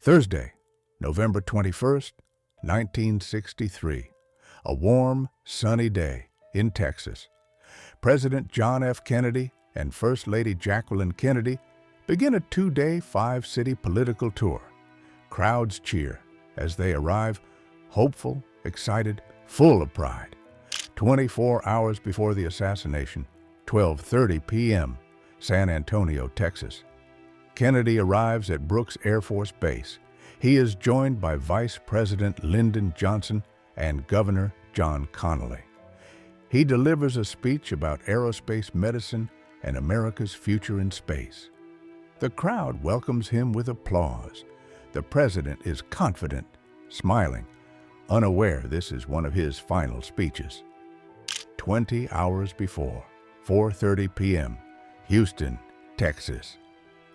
Thursday, November 21st, 1963. A warm, sunny day in Texas. President John F. Kennedy and First Lady Jacqueline Kennedy begin a two-day, five-city political tour. Crowds cheer as they arrive, hopeful, excited, full of pride. 24 hours before the assassination, 12:30 p.m., San Antonio, Texas. Kennedy arrives at Brooks Air Force Base. He is joined by Vice President Lyndon Johnson and Governor John Connally. He delivers a speech about aerospace medicine and America's future in space. The crowd welcomes him with applause. The president is confident, smiling, unaware this is one of his final speeches. 20 hours before, 4:30 p.m., Houston, Texas.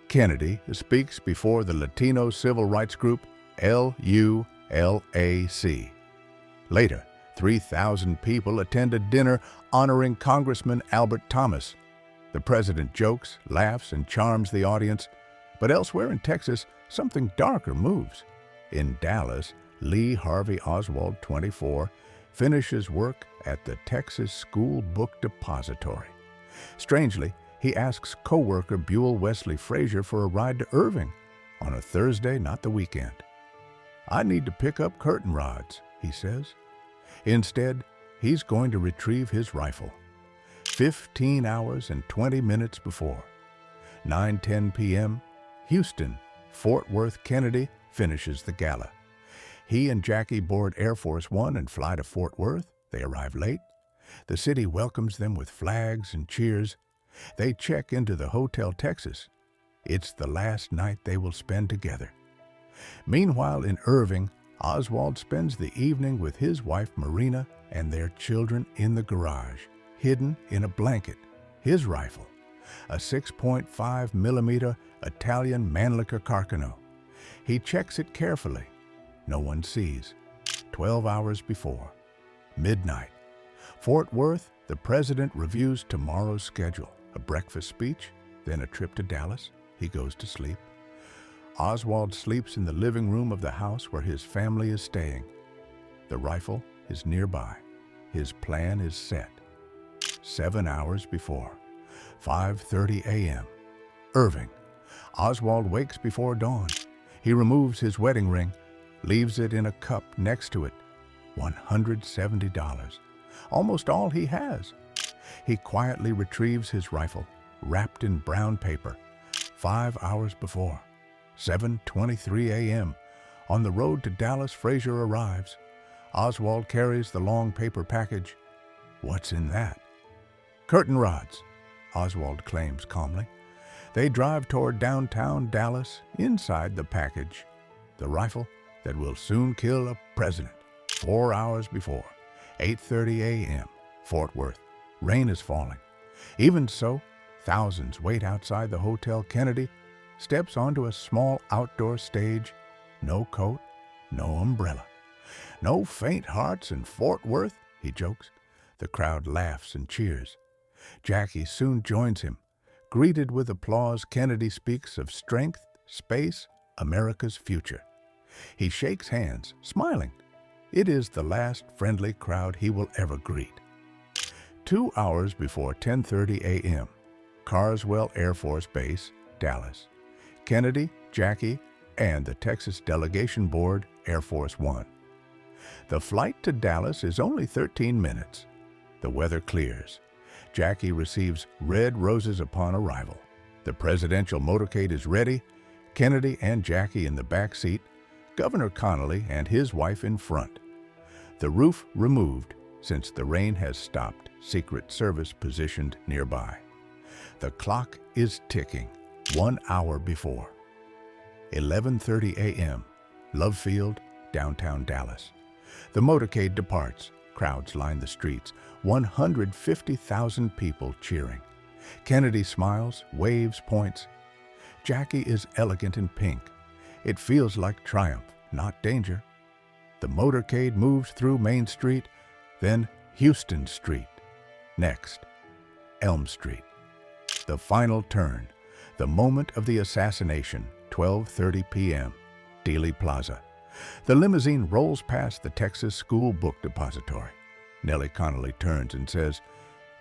Kennedy speaks before the Latino civil rights group LULAC. Later, 3,000 people attend a dinner honoring Congressman Albert Thomas. The president jokes, laughs, and charms the audience. But elsewhere in Texas, something darker moves. In Dallas, Lee Harvey Oswald, 24, finishes work at the Texas School Book Depository. Strangely, he asks co-worker Buell Wesley Frazier for a ride to Irving on a Thursday, not the weekend. "I need to pick up curtain rods," he says. Instead, he's going to retrieve his rifle. 15 hours and 20 minutes before, 9:10 p.m., Houston, Fort Worth Kennedy finishes the gala. He and Jackie board Air Force One and fly to Fort Worth. They arrive late. The city welcomes them with flags and cheers. They check into the Hotel Texas. It's the last night they will spend together. Meanwhile, in Irving, Oswald spends the evening with his wife Marina and their children in the garage, hidden in a blanket, his rifle, a 6.5 millimeter Italian Mannlicher Carcano. He checks it carefully. No one sees. 12 hours before, midnight. Fort Worth, the president reviews tomorrow's schedule, a breakfast speech, then a trip to Dallas. He goes to sleep. Oswald sleeps in the living room of the house where his family is staying. The rifle is nearby. His plan is set. 7 hours before, 5:30 a.m., Irving. Oswald wakes before dawn. He removes his wedding ring, leaves it in a cup next to it. $170, almost all he has. He quietly retrieves his rifle, wrapped in brown paper. 5 hours before, 7:23 a.m., on the road to Dallas, Frazier arrives. Oswald carries the long paper package. "What's in that?" "Curtain rods," Oswald claims calmly. They drive toward downtown Dallas. Inside the package, the rifle that will soon kill a president. 4 hours before, 8:30 a.m., Fort Worth. Rain is falling. Even so, thousands wait outside the Hotel Kennedy, steps onto a small outdoor stage. No coat, no umbrella. "No faint hearts in Fort Worth," he jokes. The crowd laughs and cheers. Jackie soon joins him. Greeted with applause, Kennedy speaks of strength, space, America's future. He shakes hands, smiling. It is the last friendly crowd he will ever greet. 2 hours before 10:30 a.m., Carswell Air Force Base, Dallas. Kennedy, Jackie, and the Texas Delegation Board, Air Force One. The flight to Dallas is only 13 minutes. The weather clears. Jackie receives red roses upon arrival. The presidential motorcade is ready. Kennedy and Jackie in the back seat, Governor Connally and his wife in front. The roof removed since the rain has stopped, Secret Service positioned nearby. The clock is ticking. 1 hour before. 11:30 a.m., Love Field, downtown Dallas. The motorcade departs. Crowds line the streets. 150,000 people cheering. Kennedy smiles, waves, points. Jackie is elegant in pink. It feels like triumph, not danger. The motorcade moves through Main Street, then Houston Street. Next, Elm Street. The final turn, the moment of the assassination, 12:30 p.m. Dealey Plaza. The limousine rolls past the Texas School Book Depository. Nellie Connolly turns and says,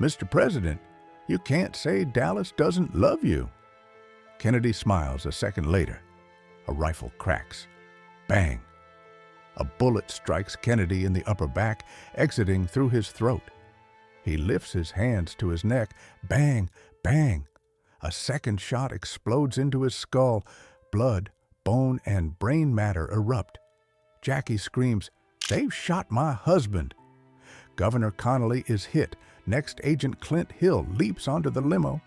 "Mr. President, you can't say Dallas doesn't love you." Kennedy smiles a second later. A rifle cracks. Bang! A bullet strikes Kennedy in the upper back, exiting through his throat. He lifts his hands to his neck. Bang! Bang! A second shot explodes into his skull. Blood, bone, and brain matter erupt. Jackie screams, "They've shot my husband!" Governor Connolly is hit. Next, Agent Clint Hill leaps onto the limo.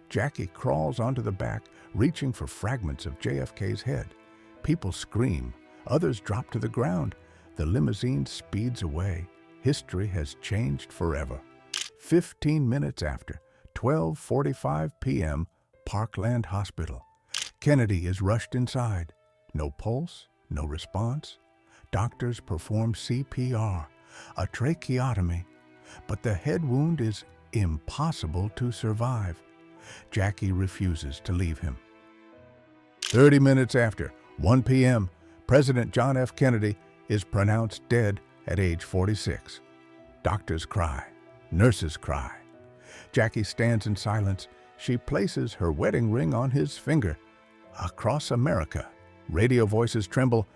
Jackie crawls onto the back, reaching for fragments of JFK's head. People scream. Others drop to the ground. The limousine speeds away. History has changed forever. 15 minutes after, 12:45 p.m., Parkland Hospital. Kennedy is rushed inside. No pulse, no response. Doctors perform CPR, a tracheotomy, but the head wound is impossible to survive. Jackie refuses to leave him. 30 minutes after, 1 p.m., President John F. Kennedy is pronounced dead at age 46. Doctors cry. Nurses cry. Jackie stands in silence. She places her wedding ring on his finger. Across America, radio voices tremble.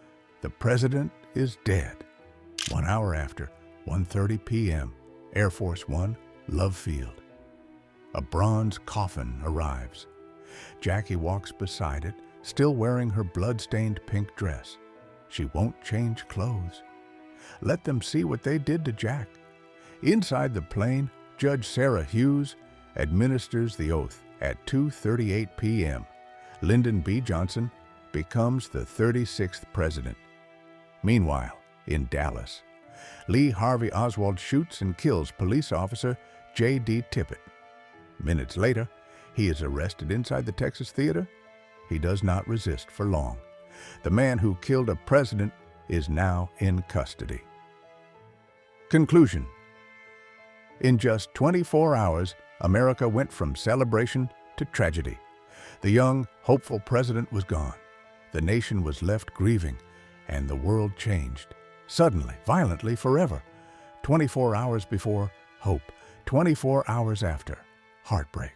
The president is dead. 1 hour after, 1:30 p.m., Air Force One, Love Field. A bronze coffin arrives. Jackie walks beside it, still wearing her blood-stained pink dress. She won't change clothes. Let them see what they did to Jack. Inside the plane, Judge Sarah Hughes administers the oath at 2:38 p.m. Lyndon B. Johnson becomes the 36th president. Meanwhile, in Dallas, Lee Harvey Oswald shoots and kills police officer J.D. Tippit. Minutes later, he is arrested inside the Texas Theater. He does not resist for long. The man who killed a president is now in custody. Conclusion. In just 24 hours, America went from celebration to tragedy. The young, hopeful president was gone. The nation was left grieving, and the world changed. Suddenly, violently, forever. 24 hours before, hope. 24 hours after, heartbreak.